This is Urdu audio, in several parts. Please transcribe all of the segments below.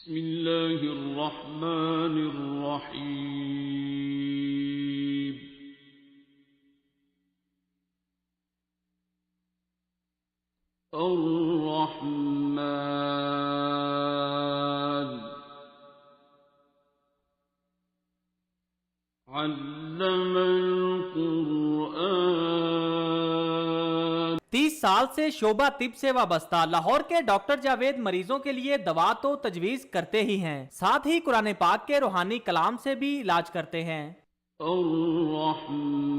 بسم اللہ الرحمن الرحیم الرحمن علم القرآن 30 سال سے شعبہ طب سے وابستہ لاہور کے ڈاکٹر جاوید مریضوں کے لیے دوا تو تجویز کرتے ہی ہیں، ساتھ ہی قرآن پاک کے روحانی کلام سے بھی علاج کرتے ہیں۔ الرحمن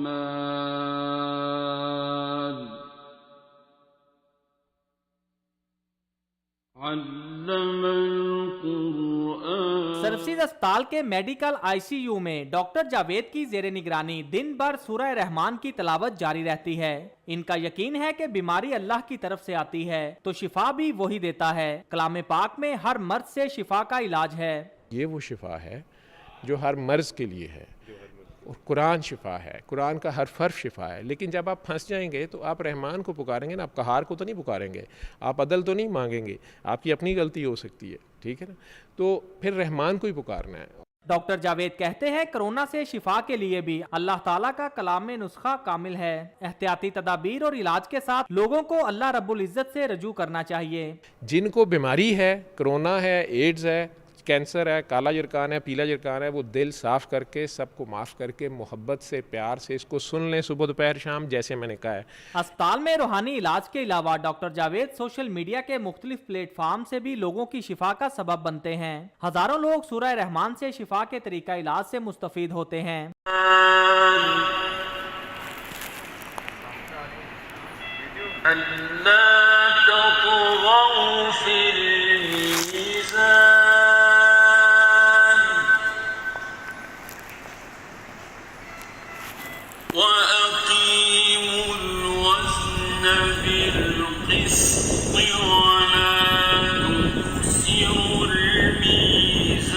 علم القرآن۔ سرفسیز اسپتال کے میڈیکل آئی سی یو میں ڈاکٹر جاوید کی زیر نگرانی دن بھر سورہ رحمان کی تلاوت جاری رہتی ہے۔ ان کا یقین ہے کہ بیماری اللہ کی طرف سے آتی ہے تو شفا بھی وہی دیتا ہے۔ کلام پاک میں ہر مرض سے شفا کا علاج ہے۔ یہ وہ شفا ہے جو ہر مرض کے لیے ہے، اور قرآن شفا ہے، قرآن کا ہر حرف شفا ہے۔ لیکن جب آپ پھنس جائیں گے تو آپ رحمان کو پکاریں گے نا، آپ قہار کو تو نہیں پکاریں گے، آپ عدل تو نہیں مانگیں گے، آپ کی اپنی غلطی ہو سکتی ہے، ٹھیک ہے نا، تو پھر رحمان کو ہی پکارنا ہے۔ ڈاکٹر جاوید کہتے ہیں کرونا سے شفا کے لیے بھی اللہ تعالیٰ کا کلام میں نسخہ کامل ہے۔ احتیاطی تدابیر اور علاج کے ساتھ لوگوں کو اللہ رب العزت سے رجوع کرنا چاہیے۔ جن کو بیماری ہے، کرونا ہے، ایڈز ہے، کینسر ہے، کالا جرکان ہے، پیلا جرکان ہے، وہ دل صاف کر کے سب کو معاف کر کے محبت سے پیار سے اس کو سن لیں صبح دوپہر شام، جیسے میں نے کہا ہے۔ اسپتال میں روحانی علاج کے علاوہ ڈاکٹر جاوید سوشل میڈیا کے مختلف پلیٹ فارم سے بھی لوگوں کی شفا کا سبب بنتے ہیں۔ ہزاروں لوگ سورہ رحمان سے شفا کے طریقہ علاج سے مستفید ہوتے ہیں۔ اللہ تطغوا فی الميزان وَأَقِيمُوا الْوَزْنَ بِالْقِسْطِ وَلَا تُخْسِرُوا الْمِيزَانَ۔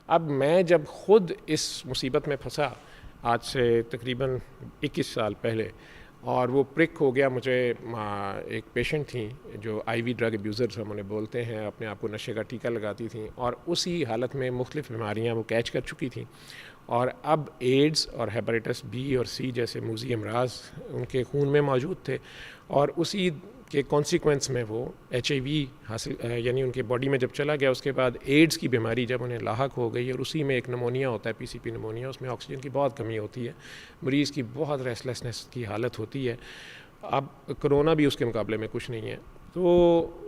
اب میں جب خود اس مصیبت میں پھنسا آج سے تقریباً 21 سال پہلے، اور وہ پرک ہو گیا مجھے، ایک پیشنٹ تھیں جو آئی وی ڈرگ ابیوزرز ہم انہیں بولتے ہیں، اپنے آپ کو نشے کا ٹیکہ لگاتی تھیں، اور اسی حالت میں مختلف بیماریاں وہ کیچ کر چکی تھیں، اور اب ایڈز اور ہیپیٹائٹس بی اور سی جیسے موذی امراض ان کے خون میں موجود تھے، اور اسی کے کانسیکوینس میں وہ ایچ آئی وی حاصل، یعنی ان کے باڈی میں جب چلا گیا، اس کے بعد ایڈز کی بیماری جب انہیں لاحق ہو گئی، اور اسی میں ایک نمونیا ہوتا ہے، پی سی پی نمونیا، اس میں آکسیجن کی بہت کمی ہوتی ہے، مریض کی بہت ریسٹلیسنس کی حالت ہوتی ہے۔ اب کرونا بھی اس کے مقابلے میں کچھ نہیں ہے، تو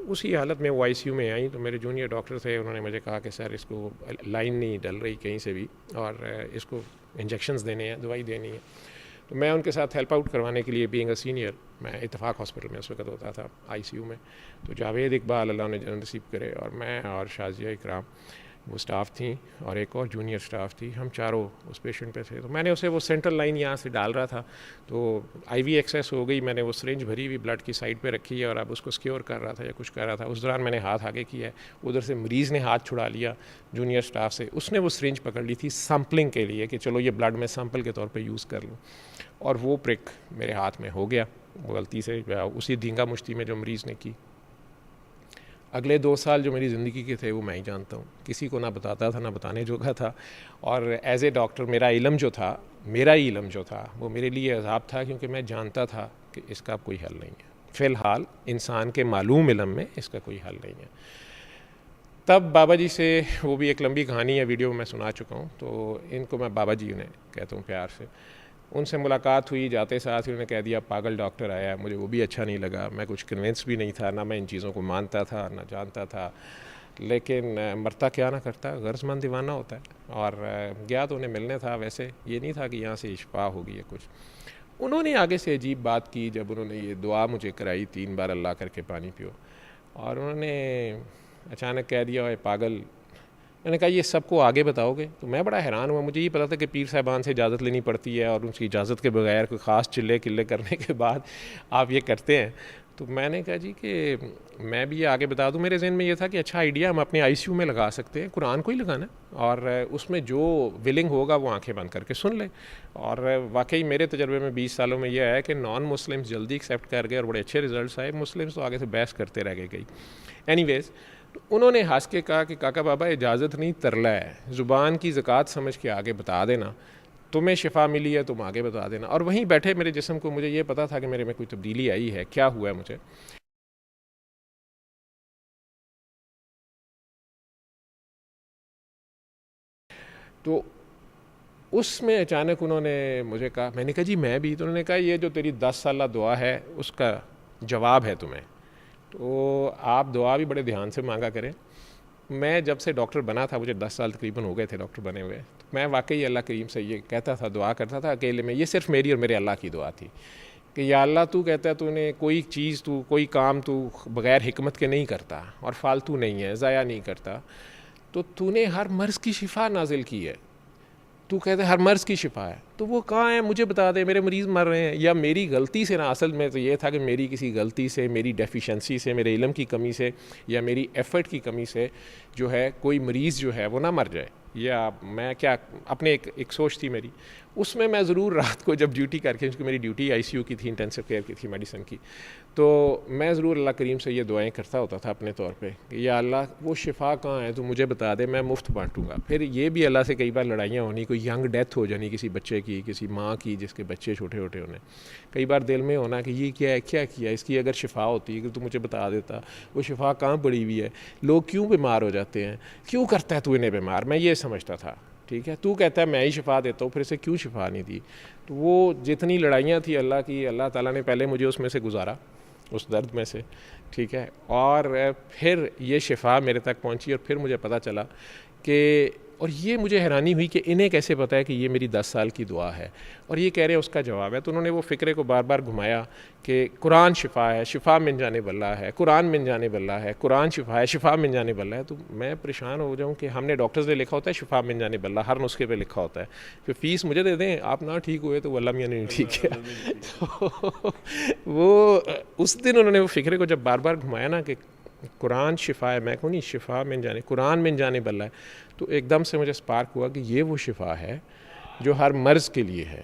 اسی حالت میں وہ آئی سی یو میں آئیں، تو میرے جونیئر ڈاکٹر تھے، انہوں نے مجھے کہا کہ سر اس کو لائن نہیں ڈل رہی کہیں سے بھی، اور اس کو انجیکشنز دینے ہیں، دوائی دینی ہے۔ تو میں ان کے ساتھ ہیلپ آؤٹ کروانے کے لیے، بینگ اے سینئر، میں اتفاق ہاسپٹل میں اس وقت ہوتا تھا آئی سی یو میں، تو جاوید اقبال اللہ نے جنت نصیب کرے، اور میں اور شازیہ اکرام وہ سٹاف تھیں، اور ایک اور جونیئر سٹاف تھی، ہم چاروں اس پیشنٹ پہ تھے۔ تو میں نے اسے وہ سینٹرل لائن یہاں سے ڈال رہا تھا، تو آئی وی ایکسیس ہو گئی، میں نے وہ سرنج بھری ہوئی بلڈ کی سائڈ پہ رکھی ہے، اور اب اس کو سکیور کر رہا تھا یا کچھ کر رہا تھا، اس دوران میں نے ہاتھ آگے کیا ہے، ادھر سے مریض نے ہاتھ چھڑا لیا جونیئر سٹاف سے، اس نے وہ سرنج پکڑ لی تھی سیمپلنگ کے لیے کہ چلو یہ بلڈ میں سیمپل کے طور پہ یوز کر لوں، اور وہ پرک میرے ہاتھ میں ہو گیا غلطی سے، اسی دھینگا مشتی میں جو مریض نے کی۔ اگلے 2 سال جو میری زندگی کے تھے وہ میں ہی جانتا ہوں، کسی کو نہ بتاتا تھا، نہ بتانے جوگا تھا، اور ایز اے ڈاکٹر میرا ہی علم جو تھا وہ میرے لیے عذاب تھا، کیونکہ میں جانتا تھا کہ اس کا کوئی حل نہیں ہے، فی الحال انسان کے معلوم علم میں اس کا کوئی حل نہیں ہے۔ تب بابا جی سے، وہ بھی ایک لمبی کہانی ہے، ویڈیو میں سنا چکا ہوں، تو ان کو میں بابا جی انہیں کہتا ہوں پیار سے، ان سے ملاقات ہوئی، جاتے ساتھ انہوں نے کہہ دیا پاگل ڈاکٹر آیا، مجھے وہ بھی اچھا نہیں لگا، میں کچھ کنونس بھی نہیں تھا، نہ میں ان چیزوں کو مانتا تھا نہ جانتا تھا، لیکن مرتا کیا نہ کرتا، غرض مند دیوانہ ہوتا ہے، اور گیا تو انہیں ملنے تھا، ویسے یہ نہیں تھا کہ یہاں سے شفا ہوگی یا کچھ۔ انہوں نے آگے سے عجیب بات کی، جب انہوں نے یہ دعا مجھے کرائی 3 بار اللہ کر کے پانی پیو، اور انہوں نے اچانک کہہ دیا اے پاگل، میں نے کہا یہ سب کو آگے بتاؤ گے؟ تو میں بڑا حیران ہوا، مجھے یہ پتا تھا کہ پیر صاحبان سے اجازت لینی پڑتی ہے، اور ان کی اجازت کے بغیر کوئی خاص چلے کرنے کے بعد آپ یہ کرتے ہیں، تو میں نے کہا جی کہ میں بھی یہ آگے بتا دوں، میرے ذہن میں یہ تھا کہ اچھا آئیڈیا، ہم اپنے آئی سی یو میں لگا سکتے ہیں، قرآن کو ہی لگانا اور اس میں جو ولنگ ہوگا وہ آنکھیں بند کر کے سن لے. اور واقعی میرے تجربے میں 20 سالوں میں یہ آیا کہ نان مسلمس جلدی ایکسیپٹ کر گئے اور بڑے اچھے ریزلٹس آئے. مسلمس تو آگے سے بحث کرتے رہ گئے کئی. اینی ویز انہوں نے ہنس کے کہا کہ کاکا بابا اجازت نہیں، ترلا ہے، زبان کی زکوٰۃ سمجھ کے آگے بتا دینا، تمہیں شفا ملی ہے تم آگے بتا دینا. اور وہیں بیٹھے میرے جسم کو مجھے یہ پتا تھا کہ میرے میں کوئی تبدیلی آئی ہے، کیا ہوا ہے مجھے. تو اس میں اچانک انہوں نے مجھے کہا، میں نے کہا جی میں بھی. تو انہوں نے کہا یہ جو تیری 10 سالہ دعا ہے اس کا جواب ہے تمہیں، تو آپ دعا بھی بڑے دھیان سے مانگا کریں. میں جب سے ڈاکٹر بنا تھا، مجھے 10 سال تقریباً ہو گئے تھے ڈاکٹر بنے ہوئے، تو میں واقعی اللہ کریم سے یہ کہتا تھا، دعا کرتا تھا اکیلے میں. یہ صرف میری اور میرے اللہ کی دعا تھی کہ یا اللہ تو کہتا ہے تو نے کوئی چیز، تو کوئی کام تو بغیر حکمت کے نہیں کرتا اور فالتو نہیں ہے، ضائع نہیں کرتا. تو نے ہر مرض کی شفا نازل کی ہے، تو کہتے ہیں ہر مرض کی شفا ہے، تو وہ کہاں ہے مجھے بتا دے. میرے مریض مر رہے ہیں، یا میری غلطی سے نہ، اصل میں تو یہ تھا کہ میری کسی غلطی سے، میری ڈیفیشنسی سے، میرے علم کی کمی سے یا میری ایفرٹ کی کمی سے جو ہے کوئی مریض جو ہے وہ نہ مر جائے. یا میں کیا اپنے ایک سوچ تھی میری، اس میں ضرور رات کو جب ڈیوٹی کر کے، کیونکہ میری ڈیوٹی آئی سی یو کی تھی، انٹینسو کیئر کی تھی، میڈیسن کی، تو میں ضرور اللہ کریم سے یہ دعائیں کرتا ہوتا تھا اپنے طور پہ کہ یا اللہ وہ شفا کہاں ہے تو مجھے بتا دے، میں مفت بانٹوں گا. پھر یہ بھی اللہ سے کئی بار لڑائیاں ہونی، کوئی ینگ ڈیتھ ہو جانی کسی بچے کی، کسی ماں کی جس کے بچے چھوٹے چھوٹے ہونے، کئی بار دل میں ہونا کہ یہ کیا ہے، کیا کیا اس کی اگر شفا ہوتی کہ تو مجھے بتا دیتا. وہ شفا کہاں پڑی ہوئی ہے، لوگ کیوں بیمار ہو جاتے ہیں، کیوں کرتا ہے تو انہیں بیمار. میں یہ سمجھتا تھا، ٹھیک ہے، تو کہتا ہے میں ہی شفا دیتا ہوں، پھر اسے کیوں شفا نہیں دی. تو وہ جتنی لڑائیاں تھیں اللہ کی، اللہ تعالیٰ نے پہلے مجھے اس میں سے گزارا، اس درد میں سے، ٹھیک ہے. اور پھر یہ شفا میرے تک پہنچی اور پھر مجھے پتہ چلا کہ، اور یہ مجھے حیرانی ہوئی کہ انہیں کیسے پتہ ہے کہ یہ میری 10 سال کی دعا ہے اور یہ کہہ رہے ہیں اس کا جواب ہے. تو انہوں نے وہ فکرے کو بار بار گھمایا کہ قرآن شفا ہے، شفا من جانب اللہ ہے، قرآن من جانب اللہ ہے، قرآن شفا ہے، شفا من جانب اللہ ہے. تو میں پریشان ہو جاؤں کہ ہم نے ڈاکٹرز نے لکھا ہوتا ہے شفا من جانب اللہ، ہر نسخے پہ لکھا ہوتا ہے، پھر فیس مجھے دے دیں، آپ نہ ٹھیک ہوئے تو وہ اللہ میاں نے نہیں ٹھیک کیا. تو وہ اس دن انہوں نے وہ فکرے کو جب بار بار گھمایا نا کہ قرآن شفا ہے، میں کہوں نہیں شفا من جانب، قرآن من جانب اللہ ہے، تو ایک دم سے مجھے سپارک ہوا کہ یہ وہ شفا ہے جو ہر مرض کے لیے ہے،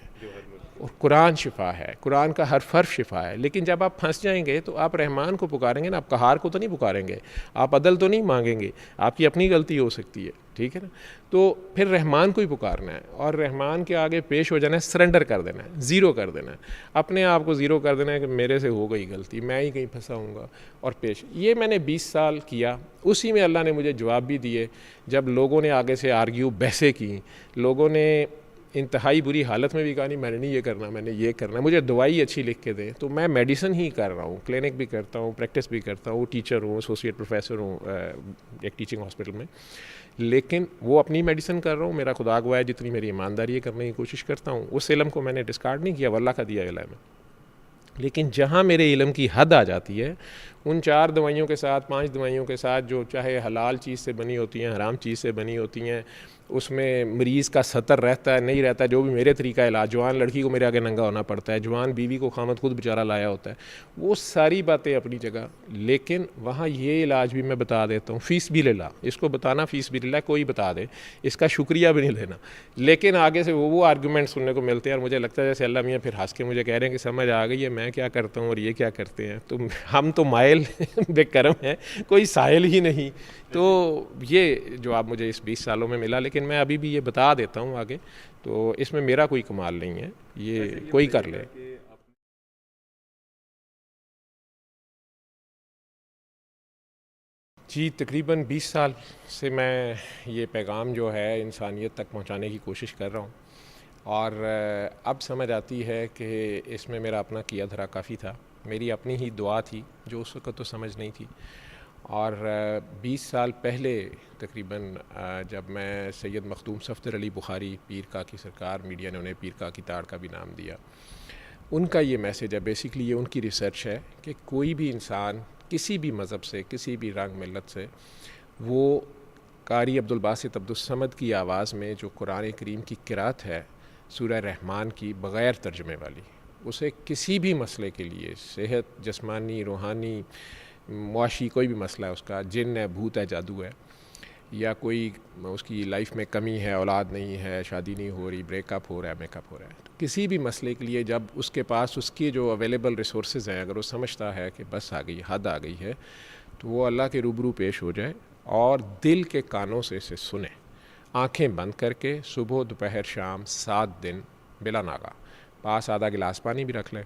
اور قرآن شفا ہے، قرآن کا ہر حرف شفا ہے. لیکن جب آپ پھنس جائیں گے تو آپ رحمان کو پکاریں گے نا، آپ قہار کو تو نہیں پکاریں گے، آپ عدل تو نہیں مانگیں گے، آپ کی اپنی غلطی ہو سکتی ہے، ٹھیک ہے نا. تو پھر رحمان کو ہی پکارنا ہے اور رحمان کے آگے پیش ہو جانا ہے، سرنڈر کر دینا ہے، زیرو کر دینا ہے، اپنے آپ کو زیرو کر دینا ہے کہ میرے سے ہو گئی غلطی، میں ہی کہیں پھنسا ہوں گا. اور پیش یہ میں نے 20 سال کیا. اسی میں اللہ نے مجھے جواب بھی دیے جب لوگوں نے آگے سے آرگیو، بحثیں کی، لوگوں نے انتہائی بری حالت میں بھی کہا نہیں میں نے نہیں یہ کرنا، میں نے یہ کرنا، مجھے دوائی اچھی لکھ کے دیں. تو میں میڈیسن ہی کر رہا ہوں، کلینک بھی کرتا ہوں، پریکٹس بھی کرتا ہوں، ٹیچر ہوں، ایسوسیٹ پروفیسر ہوں ایک ٹیچنگ ہاسپٹل میں، لیکن وہ اپنی میڈیسن کر رہا ہوں. میرا خدا گواہ ہے جتنی میری ایمانداری ہے کرنے کی کوشش کرتا ہوں. اس علم کو میں نے ڈسکارڈ نہیں کیا، وہ اللہ کا دیا علم ہے. لیکن جہاں میرے علم کی حد آ جاتی ہے، ان 4 دوائیوں کے ساتھ، 5 دوائیوں کے ساتھ جو چاہے حلال چیز سے بنی ہوتی ہیں، حرام چیز سے بنی ہوتی ہیں، اس میں مریض کا سطر رہتا ہے نہیں رہتا ہے، جو بھی میرے طریقہ علاج، جوان لڑکی کو میرے آگے ننگا ہونا پڑتا ہے، جوان بیوی کو خامد خود بیچارہ لایا ہوتا ہے، وہ ساری باتیں اپنی جگہ. لیکن وہاں یہ علاج بھی میں بتا دیتا ہوں، فیس بھی لے لا، اس کو بتانا فیس بھی لے لا، کوئی بتا دے، اس کا شکریہ بھی نہیں لینا. لیکن آگے سے وہ آرگومنٹ سننے کو ملتے ہیں اور مجھے لگتا ہے جیسے اللہ میاں پھر ہنس کے مجھے کہہ رہے ہیں کہ سمجھ آ گئی ہے میں کیا کرتا ہوں اور یہ کیا کرتے ہیں. تو ہم تو مائل بے کرم ہیں، کوئی سائل ہی نہیں. تو یہ جو آپ مجھے اس 20 سالوں میں ملا، لیکن میں ابھی بھی یہ بتا دیتا ہوں آگے، تو اس میں میرا کوئی کمال نہیں ہے، یہ کوئی کر لے. جی تقریباً 20 سال سے میں یہ پیغام جو ہے انسانیت تک پہنچانے کی کوشش کر رہا ہوں، اور اب سمجھ آتی ہے کہ اس میں میرا اپنا کیا دھرا کافی تھا، میری اپنی ہی دعا تھی جو اس وقت تو سمجھ نہیں تھی. اور 20 سال پہلے تقریباً جب میں سید مخدوم صفدر علی بخاری پیر کا کی سرکار، میڈیا نے انہیں پیر کا کی تاڑ کا بھی نام دیا، ان کا یہ میسج ہے، بیسیکلی یہ ان کی ریسرچ ہے کہ کوئی بھی انسان کسی بھی مذہب سے، کسی بھی رنگ ملت سے، وہ قاری عبدالباسط عبدالصمد کی آواز میں جو قرآن کریم کی قرات ہے سورہ رحمان کی بغیر ترجمے والی، اسے کسی بھی مسئلے کے لیے، صحت، جسمانی، روحانی، معاشی، کوئی بھی مسئلہ ہے اس کا، جن ہے، بھوت ہے، جادو ہے، یا کوئی اس کی لائف میں کمی ہے، اولاد نہیں ہے، شادی نہیں ہو رہی، بریک اپ ہو رہا ہے، میک اپ ہو رہا ہے، تو کسی بھی مسئلے کے لیے جب اس کے پاس اس کی جو اویلیبل ریسورسز ہیں، اگر وہ سمجھتا ہے کہ بس آ گئی، حد آ گئی ہے، تو وہ اللہ کے روبرو پیش ہو جائے اور دل کے کانوں سے اسے سنے، آنکھیں بند کر کے، صبح دوپہر شام 7 دن بلا ناغہ، پاس آدھا گلاس پانی بھی رکھ لے،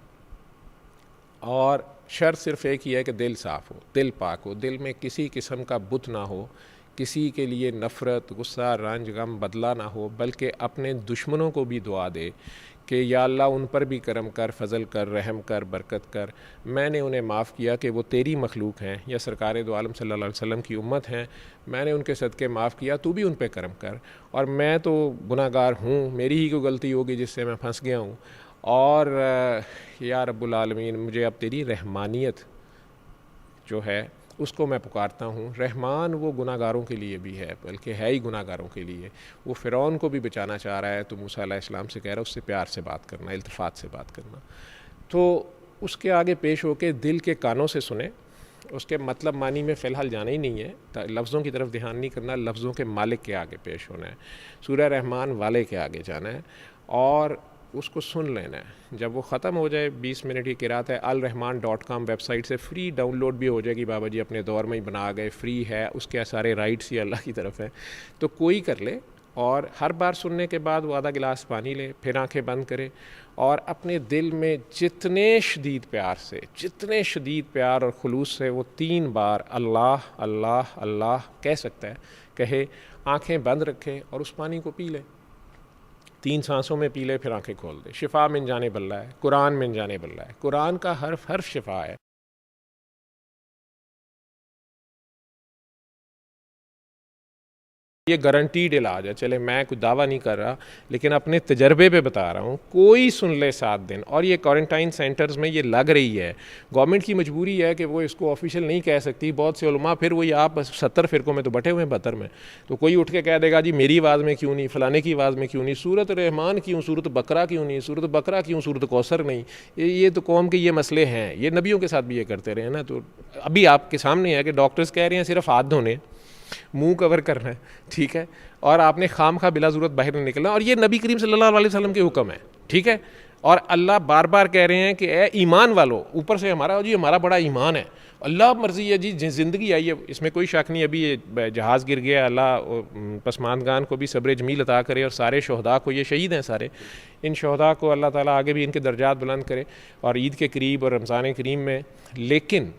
اور شرط صرف ایک ہی ہے کہ دل صاف ہو، دل پاک ہو، دل میں کسی قسم کا بت نہ ہو، کسی کے لیے نفرت، غصہ، رنج، غم، بدلہ نہ ہو، بلکہ اپنے دشمنوں کو بھی دعا دے کہ یا اللہ ان پر بھی کرم کر، فضل کر، رحم کر، برکت کر، میں نے انہیں معاف کیا کہ وہ تیری مخلوق ہیں یا سرکار دو عالم صلی اللہ علیہ وسلم کی امت ہیں، میں نے ان کے صدقے معاف کیا، تو بھی ان پہ کرم کر، اور میں تو گناہ گار ہوں، میری ہی کوئی غلطی ہوگی جس سے میں پھنس گیا ہوں، اور یا رب العالمین مجھے اب تیری رحمانیت جو ہے اس کو میں پکارتا ہوں۔ رحمان وہ گناہ گاروں کے لیے بھی ہے، بلکہ ہے ہی گناہ گاروں کے لیے، وہ فرعون کو بھی بچانا چاہ رہا ہے، تو موسیٰ علیہ السلام سے کہہ رہا ہے اس سے پیار سے بات کرنا، التفات سے بات کرنا، تو اس کے آگے پیش ہو کے دل کے کانوں سے سنیں، اس کے مطلب معنی میں فی الحال جانا ہی نہیں ہے، لفظوں کی طرف دھیان نہیں کرنا، لفظوں کے مالک کے آگے پیش ہونا ہے، سورہ رحمان والے کے آگے جانا ہے اور اس کو سن لینا ہے۔ جب وہ ختم ہو جائے، 20 منٹ کی قرات ہے، alrahman.com ویب سائٹ سے فری ڈاؤن لوڈ بھی ہو جائے گی، بابا جی اپنے دور میں ہی بنا گئے، فری ہے، اس کے سارے رائٹس ہی اللہ کی طرف ہیں، تو کوئی کر لے، اور ہر بار سننے کے بعد وہ آدھا گلاس پانی لے، پھر آنکھیں بند کرے، اور اپنے دل میں جتنے شدید پیار اور خلوص سے وہ 3 بار اللہ اللہ اللہ کہہ سکتا ہے کہے، آنکھیں بند رکھے اور اس پانی کو پی لے، 3 سانسوں میں پی لے، پھر آنکھیں کھول دے۔ شفا من جانب اللہ ہے، قرآن من جانب اللہ ہے، قرآن کا حرف حرف شفا ہے۔ یہ گارنٹیڈ علاج ہے، چلے میں کوئی دعویٰ نہیں کر رہا لیکن اپنے تجربے پہ بتا رہا ہوں، کوئی سن لے 7 دن، اور یہ کوارنٹائن سینٹرز میں یہ لگ رہی ہے، گورنمنٹ کی مجبوری ہے کہ وہ اس کو آفیشیل نہیں کہہ سکتی، بہت سے علماء پھر وہی آپ 70 فرقوں میں تو بٹے ہوئے ہیں، 72 میں، تو کوئی اٹھ کے کہہ دے گا جی میری آواز میں کیوں نہیں، فلانے کی آواز میں کیوں نہیں، سورۃ رحمان کیوں، سورۃ بقرہ کیوں نہیں، سورۃ بقرہ کیوں، سورۃ کوثر نہیں، یہ تو قوم کے یہ مسئلے ہیں، یہ نبیوں کے ساتھ بھی یہ کرتے رہے نا، تو ابھی آپ کے سامنے ہے کہ ڈاکٹرز کہہ رہے ہیں صرف ہاتھ دھونے، منہ کور کرنا ہے، ٹھیک ہے، اور آپ نے خام خواہ بلا ضرورت باہر نہیں نکلنا، اور یہ نبی کریم صلی اللہ علیہ وسلم کے حکم ہے، ٹھیک ہے، اور اللہ بار بار کہہ رہے ہیں کہ اے ایمان والو، اوپر سے ہمارا بڑا ایمان ہے، اللہ مرضی ہے جی، زندگی آئی ہے، اس میں کوئی شک نہیں، ابھی یہ جہاز گر گیا، اللہ پسماندگان کو بھی صبر جمیل عطا کرے، اور سارے شہداء کو، یہ شہید ہیں سارے، ان شہداء کو اللہ تعالیٰ آگے بھی ان کے درجات بلند کرے، اور عید کے قریب اور رمضان کریم میں، لیکن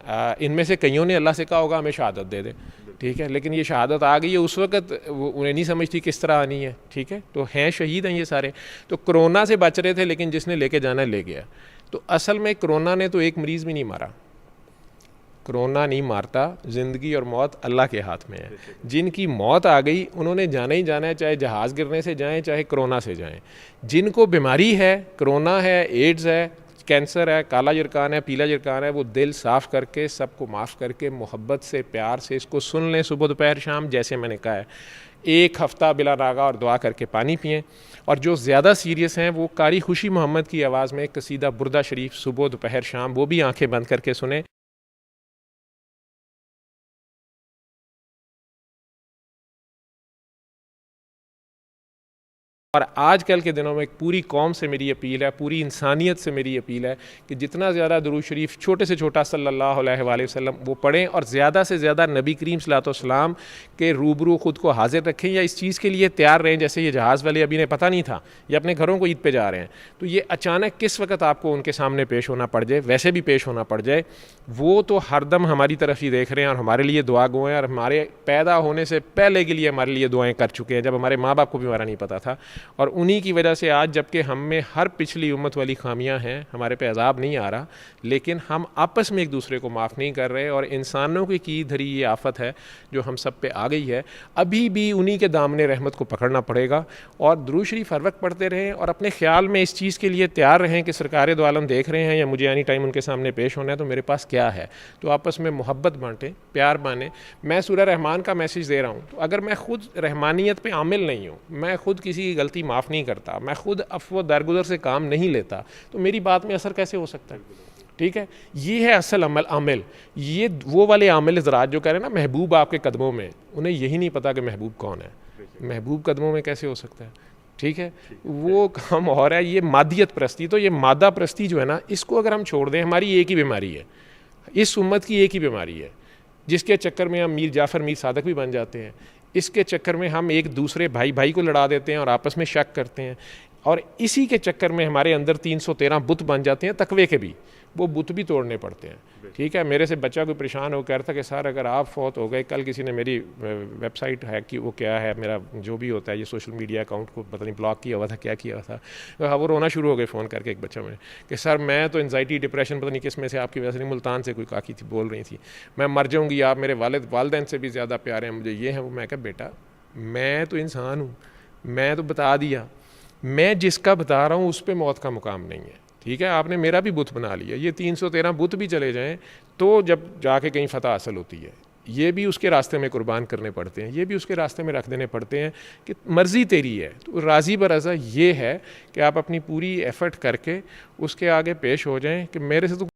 ان میں سے کئیوں نے اللہ سے کہا ہوگا ہمیں شہادت دے دے، ٹھیک ہے، لیکن یہ شہادت آ گئی ہے، اس وقت انہیں نہیں سمجھتی کس طرح آنی ہے، ٹھیک ہے، تو ہیں شہید ہیں یہ سارے، تو کرونا سے بچ رہے تھے، لیکن جس نے لے کے جانا لے گیا، تو اصل میں کرونا نے تو ایک مریض بھی نہیں مارا، کرونا نہیں مارتا، زندگی اور موت اللہ کے ہاتھ میں ہے، جن کی موت آ گئی انہوں نے جانا ہی جانا ہے، چاہے جہاز گرنے سے جائیں چاہے کرونا سے جائیں، جن کو بیماری ہے، کرونا ہے، ایڈز ہے، کینسر ہے، کالا جرکان ہے، پیلا جرکان ہے، وہ دل صاف کر کے، سب کو معاف کر کے، محبت سے، پیار سے اس کو سن لیں، صبح دوپہر شام، جیسے میں نے کہا ہے، 1 ہفتہ بلا ناغہ، اور دعا کر کے پانی پئیں، اور جو زیادہ سیریس ہیں وہ قاری خوشی محمد کی آواز میں قصیدہ بردہ شریف صبح دوپہر شام، وہ بھی آنکھیں بند کر کے سنیں۔ اور آج کل کے دنوں میں پوری قوم سے میری اپیل ہے، پوری انسانیت سے میری اپیل ہے کہ جتنا زیادہ درود شریف چھوٹے سے چھوٹا صلی اللہ علیہ وآلہ وسلم وہ پڑھیں، اور زیادہ سے زیادہ نبی کریم صلی اللہ علیہ وسلم کے روبرو خود کو حاضر رکھیں، یا اس چیز کے لیے تیار رہیں، جیسے یہ جہاز والے ابھی نے پتہ نہیں تھا، یہ اپنے گھروں کو عید پہ جا رہے ہیں، تو یہ اچانک کس وقت آپ کو ان کے سامنے پیش ہونا پڑ جائے، ویسے بھی پیش ہونا پڑ جائے، وہ تو ہر دم ہماری طرف ہی دیکھ رہے ہیں، اور ہمارے لیے دعا گو ہیں، اور ہمارے پیدا ہونے سے پہلے کے لیے ہمارے لیے دعائیں کر چکے ہیں، جب ہمارے ماں باپ کو بھی ہمارا نہیں پتہ تھا، اور انہی کی وجہ سے آج جبکہ ہم میں ہر پچھلی امت والی خامیاں ہیں، ہمارے پہ عذاب نہیں آ رہا، لیکن ہم آپس میں ایک دوسرے کو معاف نہیں کر رہے، اور انسانوں کی دھری یہ آفت ہے جو ہم سب پہ آ گئی ہے، ابھی بھی انہی کے دامن رحمت کو پکڑنا پڑے گا، اور درود شریف ہر وقت پڑھتے رہیں، اور اپنے خیال میں اس چیز کے لیے تیار رہیں کہ سرکار دو عالم دیکھ رہے ہیں، یا مجھے اینی ٹائم ان کے سامنے پیش ہونا ہے، تو میرے پاس کیا ہے، تو آپس میں محبت بانٹیں، پیار بانیں۔ میں سورہ رحمان کا میسیج دے رہا ہوں، تو اگر میں خود رحمانیت پہ عامل نہیں ہوں، میں خود کسی کی غلطی غلطی معاف نہیں کرتا, میں خود عفو درگزر سے کام نہیں لیتا, تو میری بات میں اثر کیسے ہو سکتا ہے؟ ٹھیک ہے, یہ ہے اصل عامل. یہ وہ والے عامل حضرات جو کہہ رہے ہیں نا محبوب آپ کے قدموں میں, انہیں یہی نہیں پتا کہ محبوب کون ہے. محبوب قدموں میں کیسے ہو سکتا ہے؟ ٹھیک ہے, وہ کام اور ہے. یہ مادیت پرستی, تو یہ مادہ پرستی جو ہے نا, اس کو اگر ہم چھوڑ دیں, ہماری ایک ہی بیماری ہے, اس امت کی ایک ہی بیماری ہے, جس کے چکر میں ہم میر جعفر میر صادق بھی بن جاتے ہیں. اس کے چکر میں ہم ایک دوسرے بھائی کو لڑا دیتے ہیں اور آپس میں شک کرتے ہیں, اور اسی کے چکر میں ہمارے اندر 313 بت بن جاتے ہیں تقوی کے بھی, وہ بت بھی توڑنے پڑتے ہیں. ٹھیک ہے, میرے سے بچہ کوئی پریشان ہو کر تھا کہ سر اگر آپ فوت ہو گئے, کل کسی نے میری ویب سائٹ ہیک کی, وہ کیا ہے میرا جو بھی ہوتا ہے یہ سوشل میڈیا اکاؤنٹ کو پتہ نہیں بلاک کیا ہوا تھا, کیا کیا تھا. وہ رونا شروع ہو گئے فون کر کے, ایک بچہ میں کہ سر میں تو انزائٹی ڈپریشن پتہ نہیں کس میں سے آپ کی وجہ سے نہیں, ملتان سے کوئی کاکی تھی بول رہی تھی, میں مر جاؤں گی, آپ میرے والدین سے بھی زیادہ پیارے ہیں مجھے, یہ ہے وہ. میں کہا بیٹا میں تو انسان ہوں, میں تو بتا دیا, میں جس کا بتا رہا ہوں اس پہ موت کا مقام نہیں ہے. ٹھیک ہے, آپ نے میرا بھی بت بنا لیا, یہ 313 بت بھی چلے جائیں تو جب جا کے کہیں فتح حاصل ہوتی ہے, یہ بھی اس کے راستے میں قربان کرنے پڑتے ہیں, یہ بھی اس کے راستے میں رکھ دینے پڑتے ہیں کہ مرضی تیری ہے. تو راضی برضا یہ ہے کہ آپ اپنی پوری ایفرٹ کر کے اس کے آگے پیش ہو جائیں کہ میرے سے تو